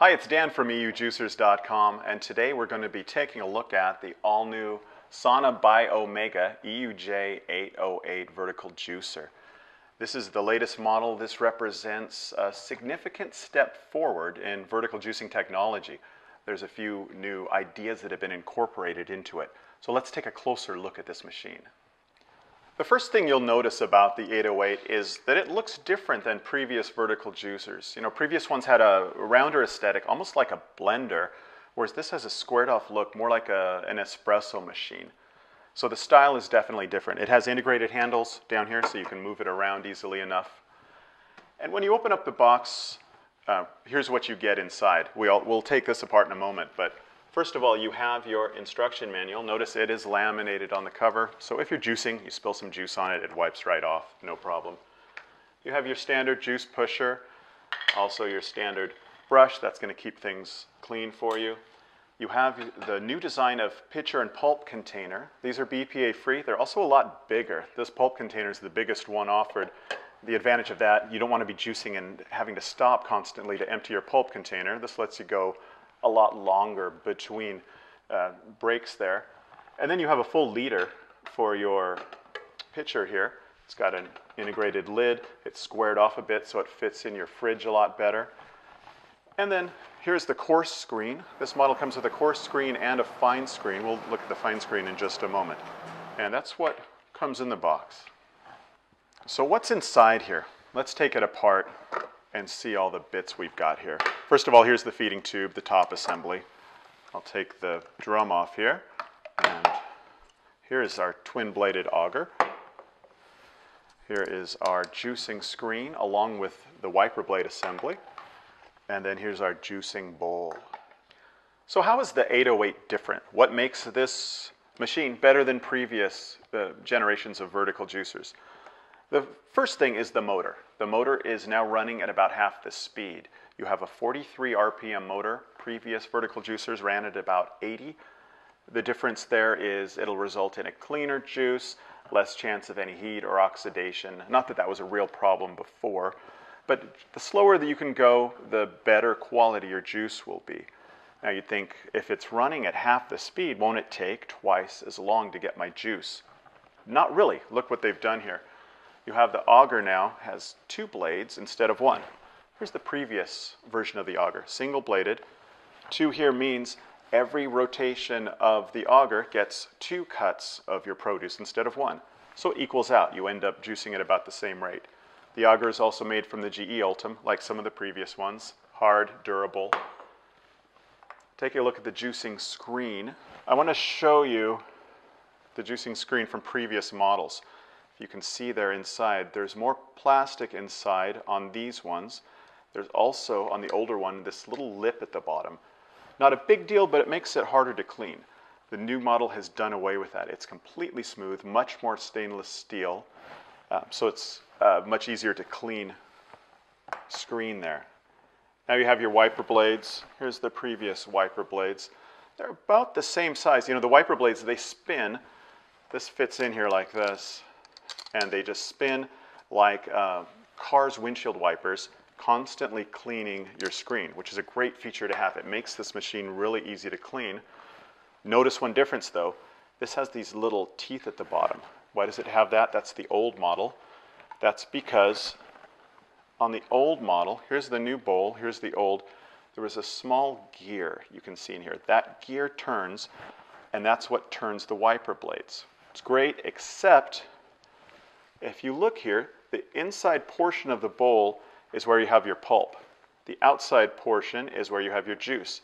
Hi, it's Dan from EUJuicers.com, and today we're going to be taking a look at the all-new Sana Omega EUJ-808 vertical juicer. This is the latest model. This represents a significant step forward in vertical juicing technology. There's a few new ideas that have been incorporated into it. So let's take a closer look at this machine. The first thing you'll notice about the 808 is that it looks different than previous vertical juicers. Previous ones had a rounder aesthetic, almost like a blender, whereas this has a squared off look, more like an espresso machine. So the style is definitely different. It has integrated handles down here so you can move it around easily enough. And when you open up the box, here's what you get inside. We'll take this apart in a moment, but first of all, you have your instruction manual. Notice it is laminated on the cover, so if you're juicing, you spill some juice on it, it wipes right off, no problem. You have your standard juice pusher, also your standard brush. That's going to keep things clean for you. You have the new design of pitcher and pulp container. These are BPA free. They're also a lot bigger. This pulp container is the biggest one offered. The advantage of that, you don't want to be juicing and having to stop constantly to empty your pulp container. This lets you go a lot longer between breaks there. And then you have a full liter for your pitcher here. It's got an integrated lid. It's squared off a bit so it fits in your fridge a lot better. And then here's the coarse screen. This model comes with a coarse screen and a fine screen. We'll look at the fine screen in just a moment. And that's what comes in the box. So what's inside here? Let's take it apart and see all the bits we've got here. First of all, here's the feeding tube, the top assembly. I'll take the drum off here, and here is our twin-bladed auger. Here is our juicing screen along with the wiper blade assembly, and then here's our juicing bowl. So how is the 808 different? What makes this machine better than previous generations of vertical juicers? The first thing is the motor. The motor is now running at about half the speed. You have a 43 RPM motor. Previous vertical juicers ran at about 80. The difference there is it'll result in a cleaner juice, less chance of any heat or oxidation. Not that that was a real problem before, but the slower that you can go, the better quality your juice will be. Now you'd think, if it's running at half the speed, won't it take twice as long to get my juice? Not really. Look what they've done here. You have the auger now has two blades instead of one. Here's the previous version of the auger, single bladed. Two here means every rotation of the auger gets two cuts of your produce instead of one. So it equals out. You end up juicing at about the same rate. The auger is also made from the GE Ultim, like some of the previous ones. Hard, durable. Take a look at the juicing screen. I want to show you the juicing screen from previous models. You can see there inside, there's more plastic inside on these ones. There's also, on the older one, this little lip at the bottom. Not a big deal, but it makes it harder to clean. The new model has done away with that. It's completely smooth, much more stainless steel, so it's much easier to clean screen there. Now you have your wiper blades. Here's the previous wiper blades. They're about the same size. The wiper blades, they spin. This fits in here like this. And they just spin like cars' windshield wipers, constantly cleaning your screen, which is a great feature to have. It makes this machine really easy to clean. Notice one difference though. This has these little teeth at the bottom. Why does it have that? That's the old model. That's because on the old model, here's the new bowl, here's the old, there was a small gear you can see in here. That gear turns, and that's what turns the wiper blades. It's great, except if you look here, the inside portion of the bowl is where you have your pulp. The outside portion is where you have your juice.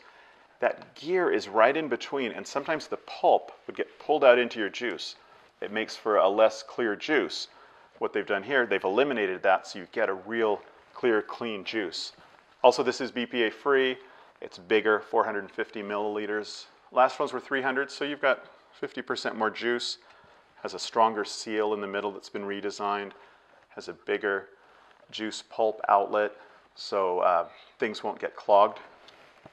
That gear is right in between, and sometimes the pulp would get pulled out into your juice. It makes for a less clear juice. What they've done here, they've eliminated that so you get a real clear, clean juice. Also, this is BPA free. It's bigger, 450 milliliters. Last ones were 300, so you've got 50% more juice. Has a stronger seal in the middle that's been redesigned, has a bigger juice pulp outlet, so things won't get clogged.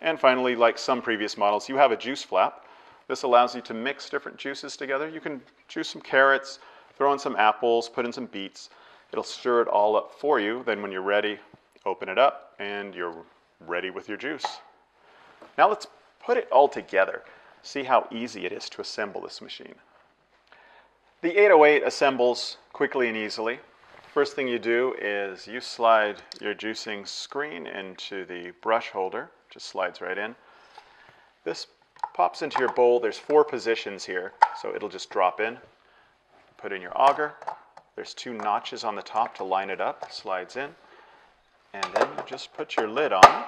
And finally, like some previous models, you have a juice flap. This allows you to mix different juices together. You can juice some carrots, throw in some apples, put in some beets. It'll stir it all up for you. Then when you're ready, open it up, and you're ready with your juice. Now let's put it all together. See how easy it is to assemble this machine. The 808 assembles quickly and easily. First thing you do is you slide your juicing screen into the brush holder. Just slides right in. This pops into your bowl. There's 4 positions here, so it'll just drop in. Put in your auger. There's 2 notches on the top to line it up. Slides in. And then you just put your lid on.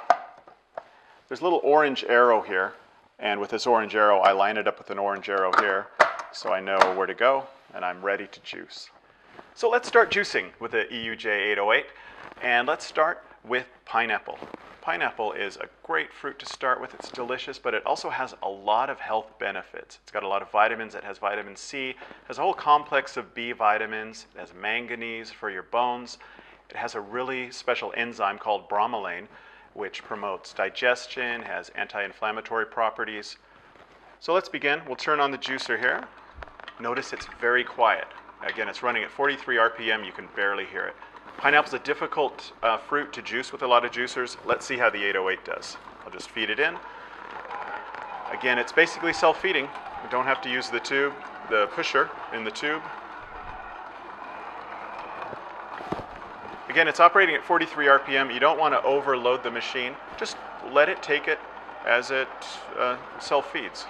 There's a little orange arrow here, and with this orange arrow, I line it up with an orange arrow here, so I know where to go, and I'm ready to juice. So let's start juicing with the EUJ-808, and let's start with pineapple. Pineapple is a great fruit to start with. It's delicious, but it also has a lot of health benefits. It's got a lot of vitamins. It has vitamin C. It has a whole complex of B vitamins. It has manganese for your bones. It has a really special enzyme called bromelain, which promotes digestion, has anti-inflammatory properties. So let's begin. We'll turn on the juicer here. Notice it's very quiet. Again, it's running at 43 RPM. You can barely hear it. Pineapple's a difficult fruit to juice with a lot of juicers. Let's see how the 808 does. I'll just feed it in. Again, it's basically self-feeding. You don't have to use the tube, the pusher in the tube. Again, it's operating at 43 RPM. You don't want to overload the machine. Just let it take it as it self-feeds.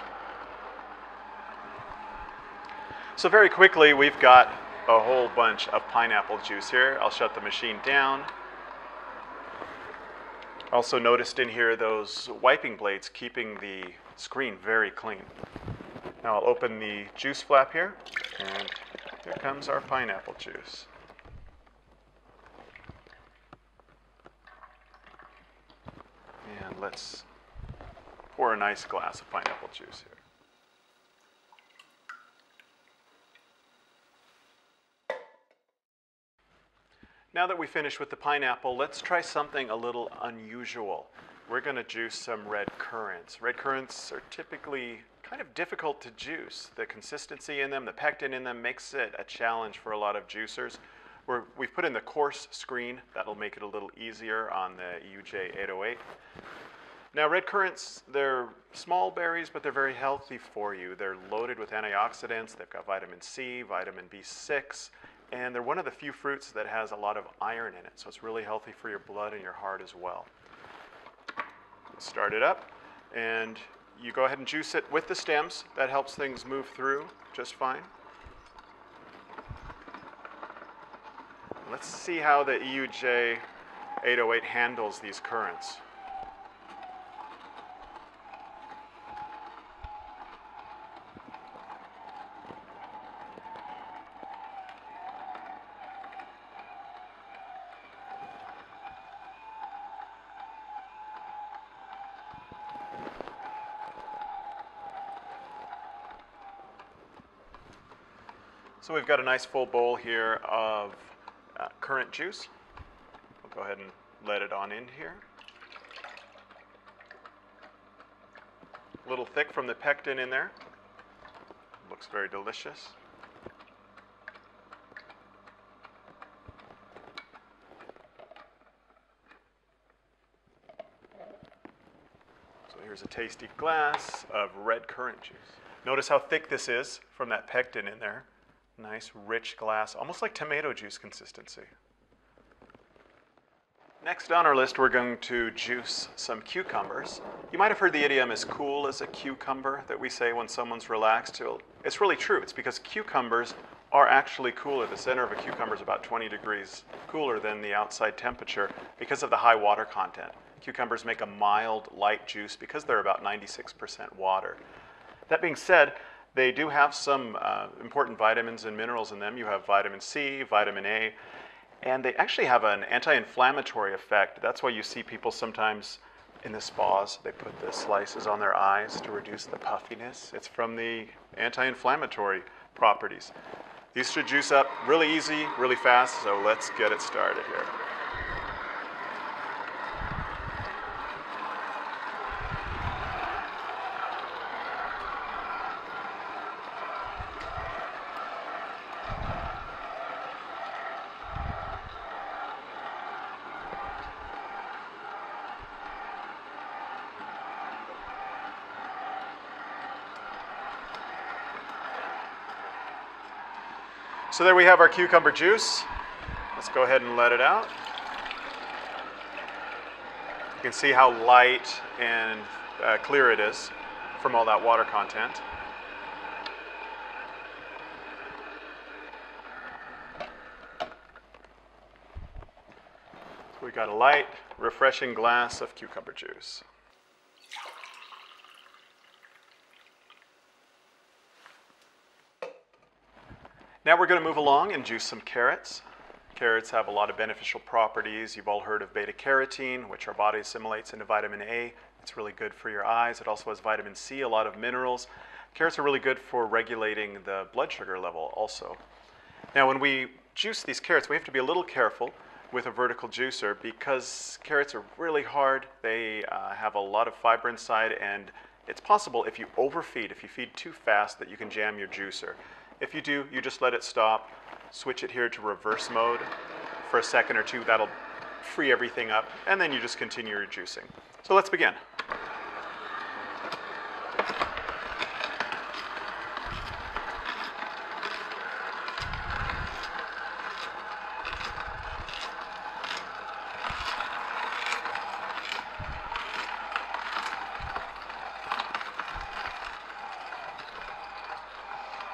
So very quickly, we've got a whole bunch of pineapple juice here. I'll shut the machine down. Also noticed in here those wiping blades keeping the screen very clean. Now I'll open the juice flap here, and here comes our pineapple juice. And let's pour a nice glass of pineapple juice here. Now that we finished with the pineapple, let's try something a little unusual. We're going to juice some red currants. Red currants are typically kind of difficult to juice. The consistency in them, the pectin in them makes it a challenge for a lot of juicers. We've put in the coarse screen. That'll make it a little easier on the EUJ-808. Now red currants, they're small berries, but they're very healthy for you. They're loaded with antioxidants. They've got vitamin C, vitamin B6, and they're one of the few fruits that has a lot of iron in it, so it's really healthy for your blood and your heart as well. Start it up, and you go ahead and juice it with the stems. That helps things move through just fine. Let's see how the EUJ-808 handles these currants. So we've got a nice full bowl here of currant juice. We'll go ahead and let it on in here. A little thick from the pectin in there. Looks very delicious. So here's a tasty glass of red currant juice. Notice how thick this is from that pectin in there. Nice, rich glass, almost like tomato juice consistency. Next on our list, we're going to juice some cucumbers. You might have heard the idiom as cool as a cucumber that we say when someone's relaxed. It's really true. It's because cucumbers are actually cooler. The center of a cucumber is about 20 degrees cooler than the outside temperature because of the high water content. Cucumbers make a mild, light juice because they're about 96% water. That being said, they do have some important vitamins and minerals in them. You have vitamin C, vitamin A, and they actually have an anti-inflammatory effect. That's why you see people sometimes in the spas, they put the slices on their eyes to reduce the puffiness. It's from the anti-inflammatory properties. These should juice up really easy, really fast, so let's get it started here. So there we have our cucumber juice. Let's go ahead and let it out. You can see how light and clear it is from all that water content. So we got a light, refreshing glass of cucumber juice. Now we're going to move along and juice some carrots. Carrots have a lot of beneficial properties. You've all heard of beta-carotene, which our body assimilates into vitamin A. It's really good for your eyes. It also has vitamin C, a lot of minerals. Carrots are really good for regulating the blood sugar level also. Now when we juice these carrots, we have to be a little careful with a vertical juicer because carrots are really hard. They have a lot of fiber inside, and it's possible if you overfeed, if you feed too fast, that you can jam your juicer. If you do, you just let it stop, switch it here to reverse mode for a second or two. That'll free everything up, and then you just continue your juicing. So let's begin.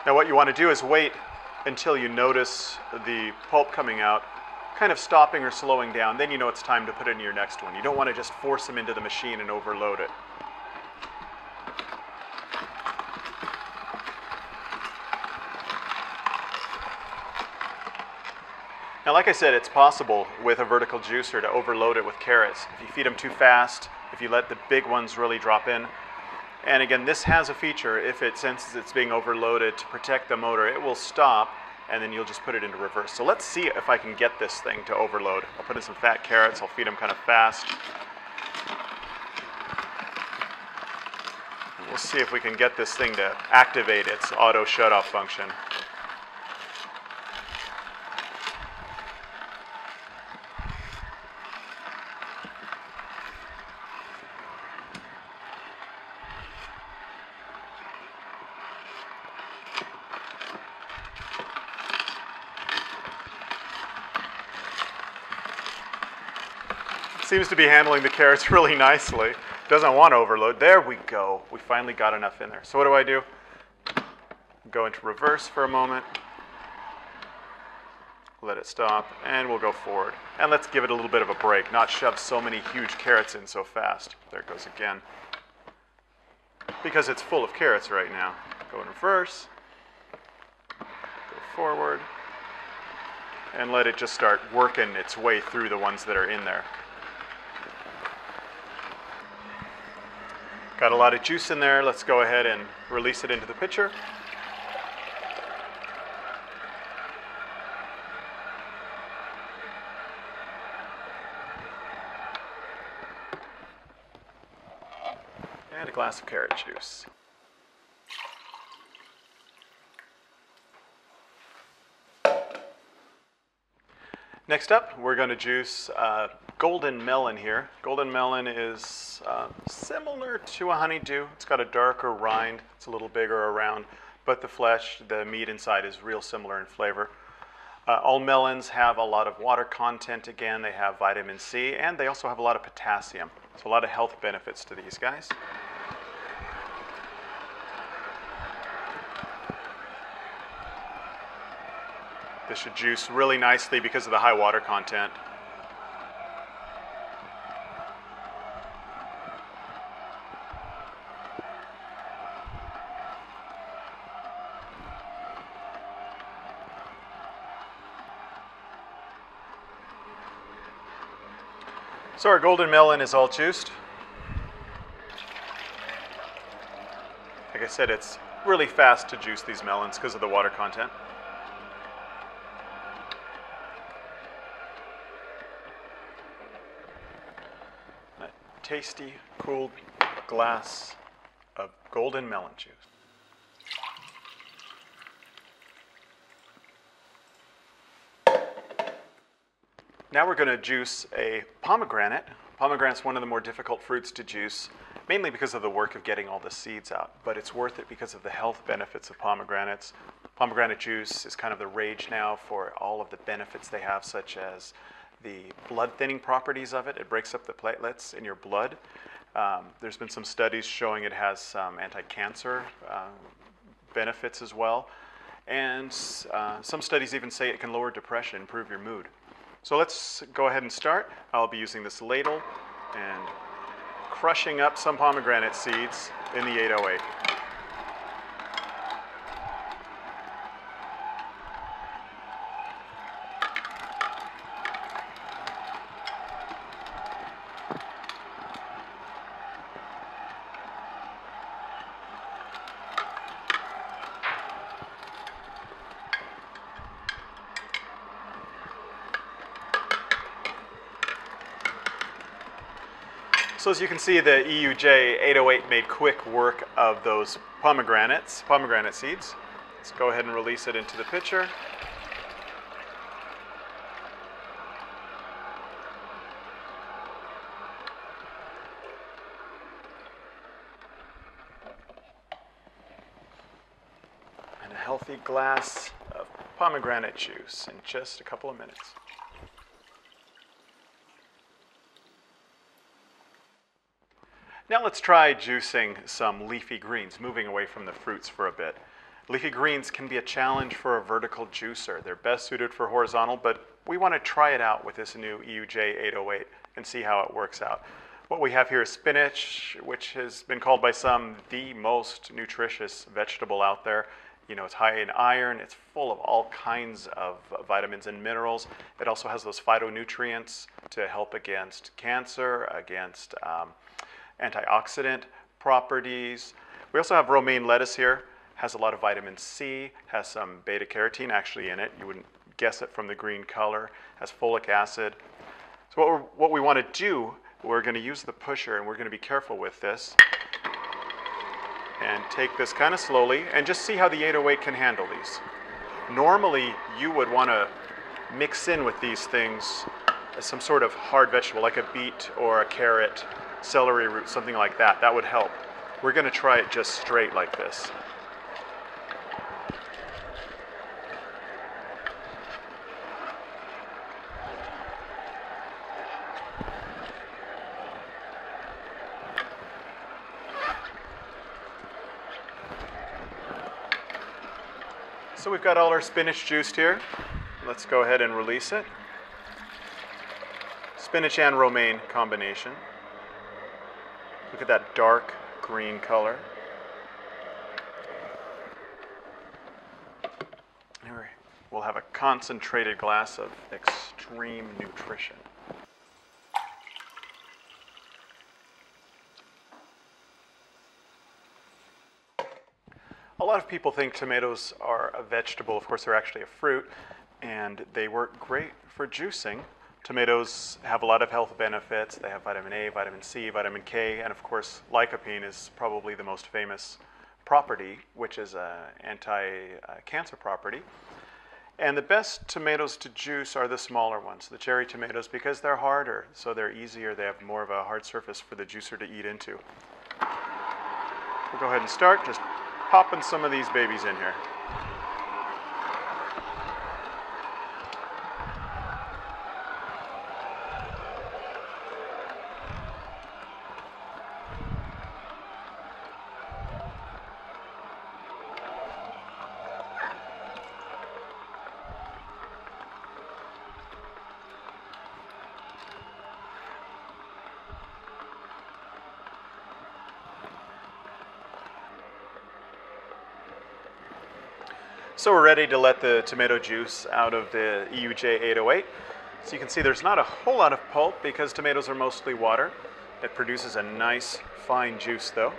Now what you want to do is wait until you notice the pulp coming out, kind of stopping or slowing down. Then you know it's time to put in your next one. You don't want to just force them into the machine and overload it. Now like I said, it's possible with a vertical juicer to overload it with carrots. If you feed them too fast, if you let the big ones really drop in. And again, this has a feature, if it senses it's being overloaded, to protect the motor, it will stop, and then you'll just put it into reverse. So let's see if I can get this thing to overload. I'll put in some fat carrots, I'll feed them kind of fast. And we'll see if we can get this thing to activate its auto shut-off function. Seems to be handling the carrots really nicely. Doesn't want to overload. There we go. We finally got enough in there. So what do? Go into reverse for a moment. Let it stop, and we'll go forward. And let's give it a little bit of a break, not shove so many huge carrots in so fast. There it goes again. Because it's full of carrots right now. Go in reverse. Go forward. And let it just start working its way through the ones that are in there. Got a lot of juice in there. Let's go ahead and release it into the pitcher. And a glass of carrot juice. Next up, we're going to juice golden melon here. Golden melon is similar to a honeydew. It's got a darker rind. It's a little bigger around, but the flesh, the meat inside is real similar in flavor. All melons have a lot of water content again. They have vitamin C, and they also have a lot of potassium. So a lot of health benefits to these guys. This should juice really nicely because of the high water content. So our golden melon is all juiced. Like I said, it's really fast to juice these melons because of the water content. A tasty, cool glass of golden melon juice. Now we're going to juice a pomegranate. Pomegranate's one of the more difficult fruits to juice. mainly because of the work of getting all the seeds out, but it's worth it because of the health benefits of pomegranates. Pomegranate juice is kind of the rage now for all of the benefits they have, such as the blood thinning properties of it. It breaks up the platelets in your blood. There's been some studies showing it has some anti-cancer benefits as well. And some studies even say it can lower depression, improve your mood. So let's go ahead and start. I'll be using this ladle and crushing up some pomegranate seeds in the 808. So as you can see, the EUJ-808 made quick work of those pomegranate seeds. Let's go ahead and release it into the pitcher. And a healthy glass of pomegranate juice in just a couple of minutes. Now let's try juicing some leafy greens, moving away from the fruits for a bit. Leafy greens can be a challenge for a vertical juicer. They're best suited for horizontal, but we want to try it out with this new EUJ-808 and see how it works out. What we have here is spinach, which has been called by some the most nutritious vegetable out there. You know, it's high in iron, it's full of all kinds of vitamins and minerals. It also has those phytonutrients to help against cancer, against antioxidant properties. We also have romaine lettuce here. Has a lot of vitamin C, has some beta carotene actually in it. You wouldn't guess it from the green color. Has folic acid. So what we want to do, we're going to use the pusher, and we're going to be careful with this. And take this kind of slowly, and just see how the 808 can handle these. Normally, you would want to mix in with these things some sort of hard vegetable, like a beet or a carrot, celery root, something like that. That would help. We're going to try it just straight like this. So we've got all our spinach juiced here. Let's go ahead and release it. Spinach and romaine combination. Look at that dark green color. Here we'll have a concentrated glass of extreme nutrition. A lot of people think tomatoes are a vegetable. Of course, they're actually a fruit, and they work great for juicing. Tomatoes have a lot of health benefits. They have vitamin A, vitamin C, vitamin K, and of course, lycopene is probably the most famous property, which is an anti-cancer property. And the best tomatoes to juice are the smaller ones, the cherry tomatoes, because they're harder, so they're easier. They have more of a hard surface for the juicer to eat into. We'll go ahead and start just popping some of these babies in here. So we're ready to let the tomato juice out of the EUJ-808. So you can see there's not a whole lot of pulp because tomatoes are mostly water. It produces a nice fine juice though.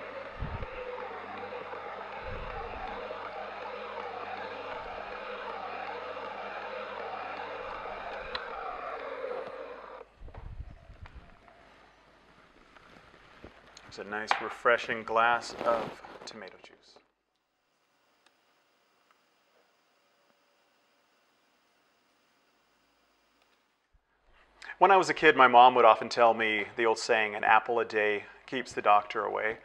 It's a nice refreshing glass of tomato juice. When I was a kid, my mom would often tell me the old saying, an apple a day keeps the doctor away.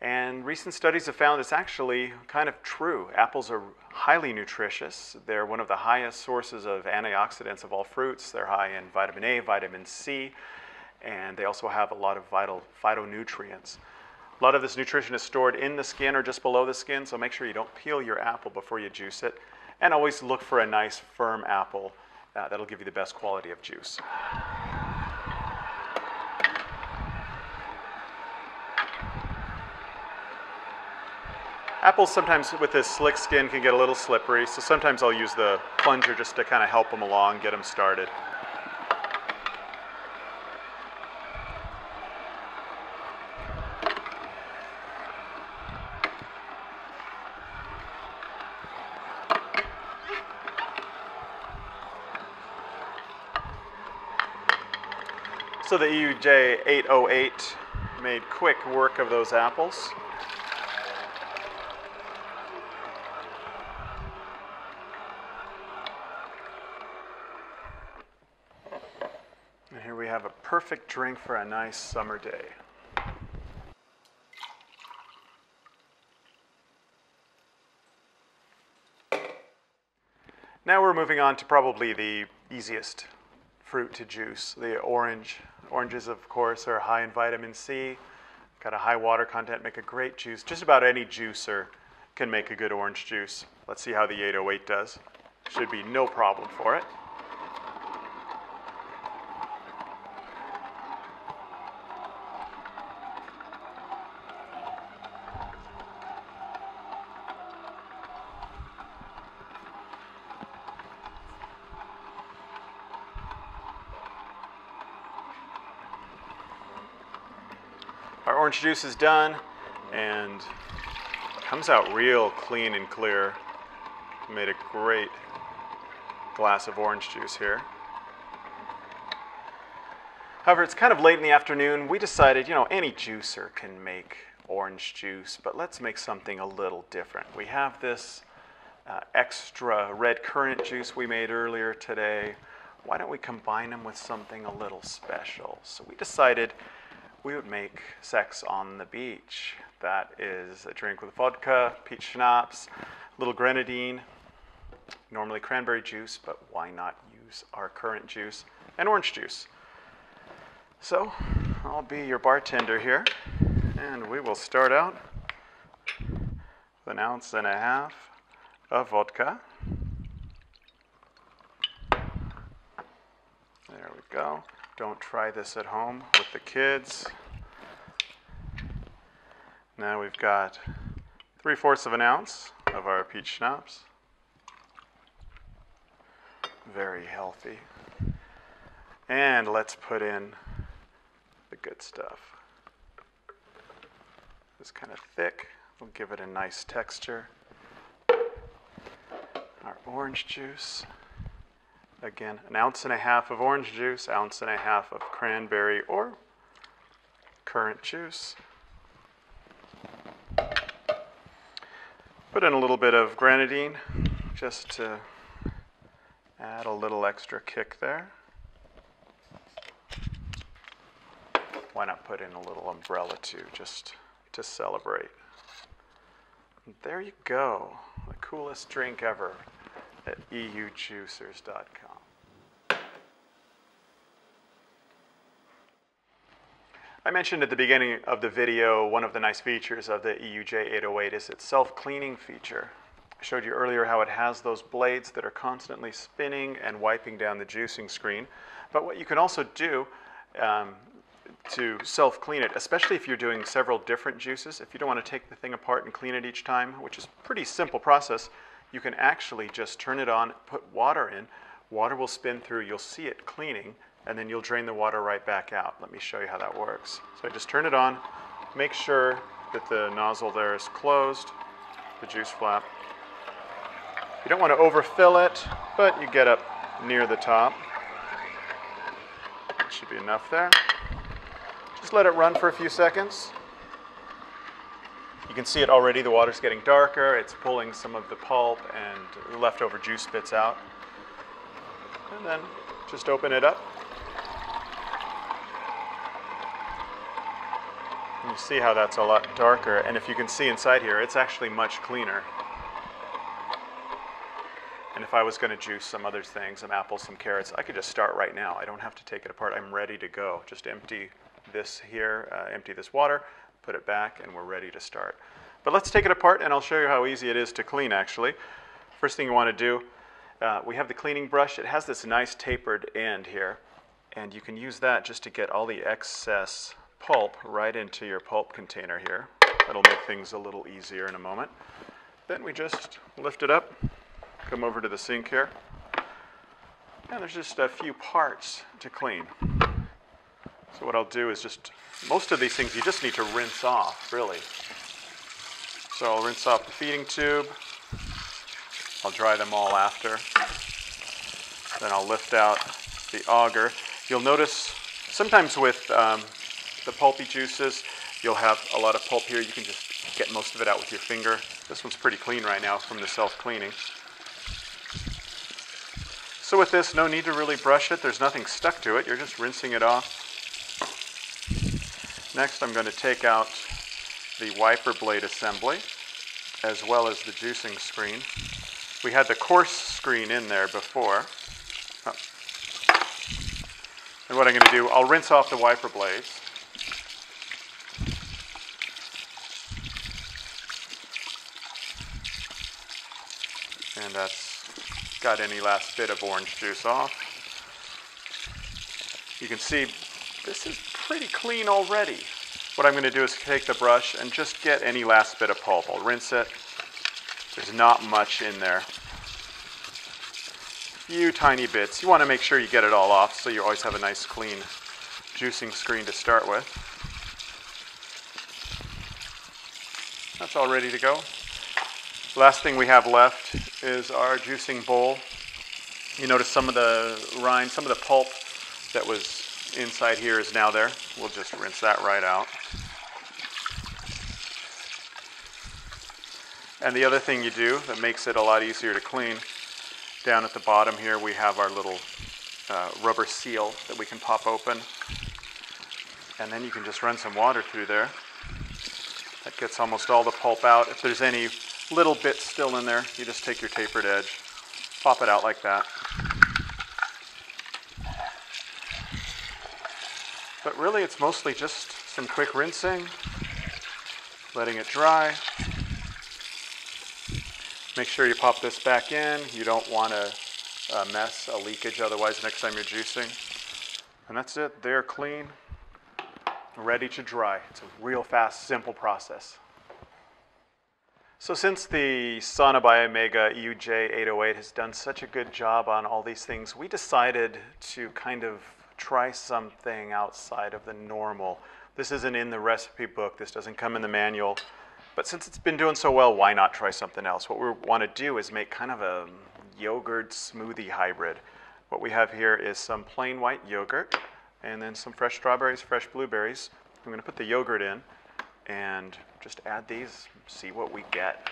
And recent studies have found it's actually kind of true. Apples are highly nutritious. They're one of the highest sources of antioxidants of all fruits. They're high in vitamin A, vitamin C, and they also have a lot of vital phytonutrients. A lot of this nutrition is stored in the skin or just below the skin, so make sure you don't peel your apple before you juice it. And always look for a nice firm apple. That'll give you the best quality of juice. Apples sometimes with this slick skin can get a little slippery, so sometimes I'll use the plunger just to kind of help them along, get them started. So the EUJ-808 made quick work of those apples. And here we have a perfect drink for a nice summer day. Now we're moving on to probably the easiest fruit to juice, the orange. Oranges, of course, are high in vitamin C, got a high water content, make a great juice. Just about any juicer can make a good orange juice. Let's see how the 808 does. Should be no problem for it. Our orange juice is done and comes out real clean and clear. Made a great glass of orange juice here. However, it's kind of late in the afternoon. We decided, any juicer can make orange juice, but let's make something a little different. We have this extra red currant juice we made earlier today. Why don't we combine them with something a little special? So we decided we would make sex on the beach. That is a drink with vodka, peach schnapps, a little grenadine, normally cranberry juice, but why not use our currant juice and orange juice? So I'll be your bartender here, and we will start out with 1.5 ounces of vodka. There we go. Don't try this at home with the kids. Now we've got 3/4 of an ounce of our peach schnapps. Very healthy. And let's put in the good stuff. It's kind of thick. We'll give it a nice texture. Our orange juice. Again, 1.5 ounces of orange juice, 1.5 ounces of cranberry or currant juice. Put in a little bit of grenadine just to add a little extra kick there. Why not put in a little umbrella too, just to celebrate. And there you go, the coolest drink ever at eujuicers.com. I mentioned at the beginning of the video one of the nice features of the EUJ-808 is its self-cleaning feature. I showed you earlier how it has those blades that are constantly spinning and wiping down the juicing screen. But what you can also do to self-clean it, especially if you're doing several different juices, if you don't want to take the thing apart and clean it each time, which is a pretty simple process, you can actually just turn it on, put water in, water will spin through, you'll see it cleaning, and then you'll drain the water right back out. Let me show you how that works. So I just turn it on, make sure that the nozzle there is closed, the juice flap. You don't want to overfill it, but you get up near the top. That should be enough there. Just let it run for a few seconds. You can see it already, the water's getting darker, it's pulling some of the pulp and the leftover juice bits out. And then just open it up. And you see how that's a lot darker, and if you can see inside here, it's actually much cleaner. And if I was going to juice some other things, some apples, some carrots, I could just start right now. I don't have to take it apart. I'm ready to go. Just empty this here, empty this water, put it back, and we're ready to start. But let's take it apart, and I'll show you how easy it is to clean, actually. First thing you want to do, we have the cleaning brush. It has this nice tapered end here, and you can use that just to get all the excess pulp right into your pulp container here. That'll make things a little easier in a moment. Then we just lift it up, come over to the sink here, and there's just a few parts to clean. So what I'll do is just, most of these things you just need to rinse off, really. So I'll rinse off the feeding tube. I'll dry them all after. Then I'll lift out the auger. You'll notice sometimes with the pulpy juices, you'll have a lot of pulp here. You can just get most of it out with your finger. This one's pretty clean right now from the self-cleaning. So with this, no need to really brush it. There's nothing stuck to it. You're just rinsing it off. Next, I'm going to take out the wiper blade assembly, as well as the juicing screen. We had the coarse screen in there before. Oh. And what I'm going to do, I'll rinse off the wiper blades. And that's got any last bit of orange juice off. You can see this is pretty clean already. What I'm going to do is take the brush and just get any last bit of pulp. I'll rinse it. There's not much in there. A few tiny bits. You want to make sure you get it all off so you always have a nice clean juicing screen to start with. That's all ready to go. Last thing we have left is our juicing bowl. You notice some of the rind, some of the pulp that was inside here is now there. We'll just rinse that right out. And the other thing you do that makes it a lot easier to clean, down at the bottom here we have our little rubber seal that we can pop open. And then you can just run some water through there. That gets almost all the pulp out. If there's any little bits still in there, you just take your tapered edge, pop it out like that. But really it's mostly just some quick rinsing, letting it dry. Make sure you pop this back in. You don't want a mess, a leakage otherwise next time you're juicing. And that's it. They're clean, ready to dry. It's a real fast, simple process. So since the Sana EUJ-808 has done such a good job on all these things, we decided to kind of try something outside of the normal. This isn't in the recipe book. This doesn't come in the manual. But since it's been doing so well, why not try something else? What we want to do is make kind of a yogurt smoothie hybrid. What we have here is some plain white yogurt and then some fresh strawberries, fresh blueberries. I'm going to put the yogurt in and just add these, see what we get.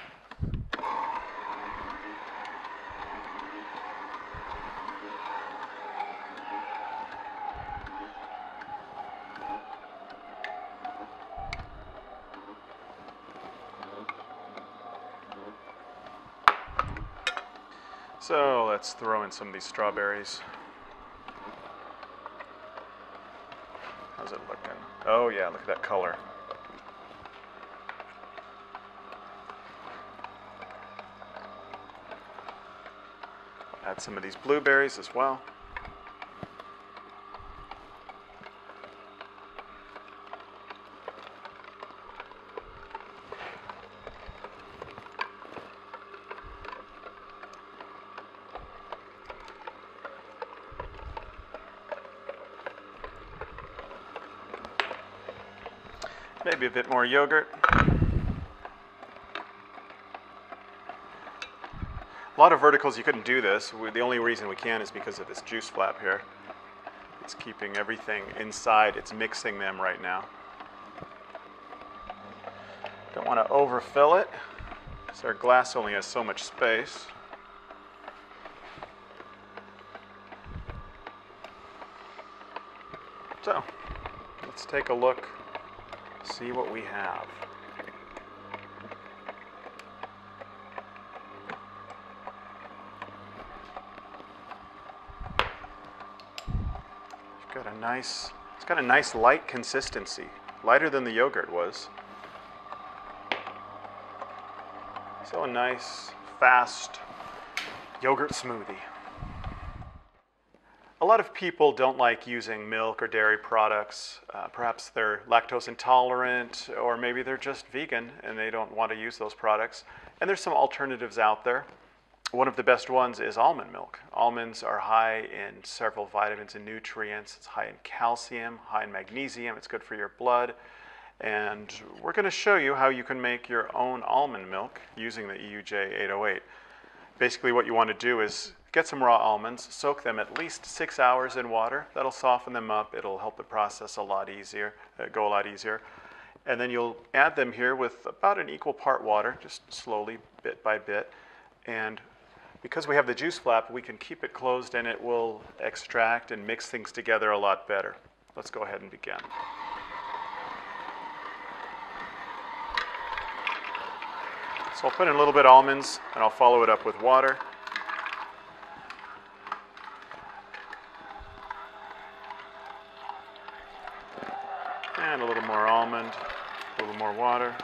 So let's throw in some of these strawberries. How's it looking? Oh yeah, look at that color. Add some of these blueberries as well. Maybe a bit more yogurt. A lot of verticals you couldn't do this. The only reason we can is because of this juice flap here. It's keeping everything inside. It's mixing them right now. Don't want to overfill it, so our glass only has so much space. So, let's take a look, see what we have. It's got a nice light consistency, lighter than the yogurt was. So a nice, fast yogurt smoothie. A lot of people don't like using milk or dairy products. Perhaps they're lactose intolerant, or maybe they're just vegan and they don't want to use those products. And there's some alternatives out there. One of the best ones is almond milk. Almonds are high in several vitamins and nutrients. It's high in calcium, high in magnesium. It's good for your blood. And we're going to show you how you can make your own almond milk using the EUJ-808. Basically what you want to do is get some raw almonds, soak them at least 6 hours in water. That'll soften them up. It'll help the process go a lot easier. And then you'll add them here with about an equal part water, just slowly, bit by bit. And because we have the juice flap, we can keep it closed and it will extract and mix things together a lot better. Let's go ahead and begin. So I'll put in a little bit of almonds and I'll follow it up with water. And a little more almond, a little more water.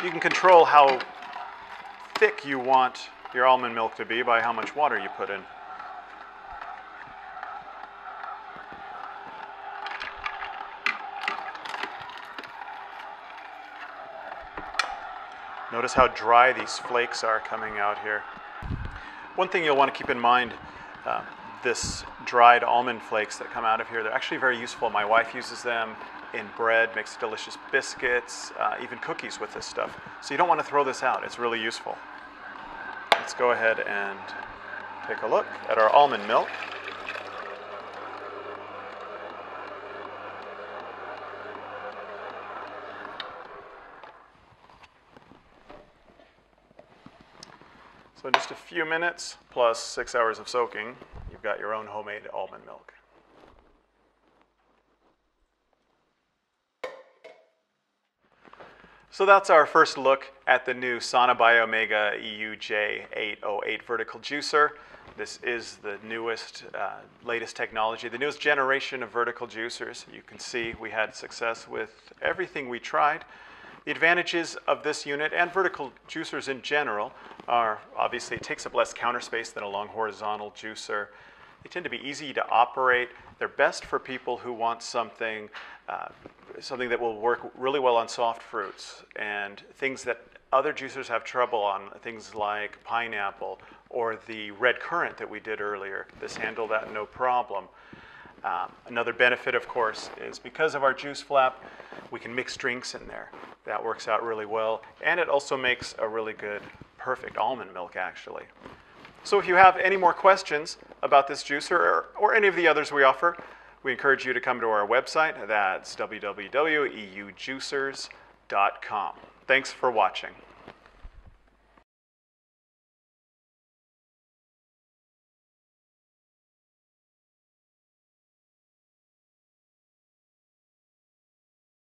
You can control how thick you want your almond milk to be by how much water you put in. Notice how dry these flakes are coming out here. One thing you'll want to keep in mind, this dried almond flakes that come out of here, they're actually very useful. My wife uses them in bread, makes delicious biscuits, even cookies with this stuff. So you don't want to throw this out. It's really useful. Let's go ahead and take a look at our almond milk. So just a few minutes plus 6 hours of soaking, you've got your own homemade almond milk. So that's our first look at the new Sana Omega EUJ-808 vertical juicer. This is the newest, latest technology, the newest generation of vertical juicers. You can see we had success with everything we tried. The advantages of this unit and vertical juicers in general are obviously it takes up less counter space than a long horizontal juicer. They tend to be easy to operate. They're best for people who want something that will work really well on soft fruits and things that other juicers have trouble on, things like pineapple or the red currant that we did earlier. This handled that no problem. Another benefit, of course, is because of our juice flap, we can mix drinks in there. That works out really well, and it also makes a really good, perfect almond milk, actually. So if you have any more questions about this juicer or any of the others we offer, we encourage you to come to our website. That's www.eujuicers.com. Thanks for watching.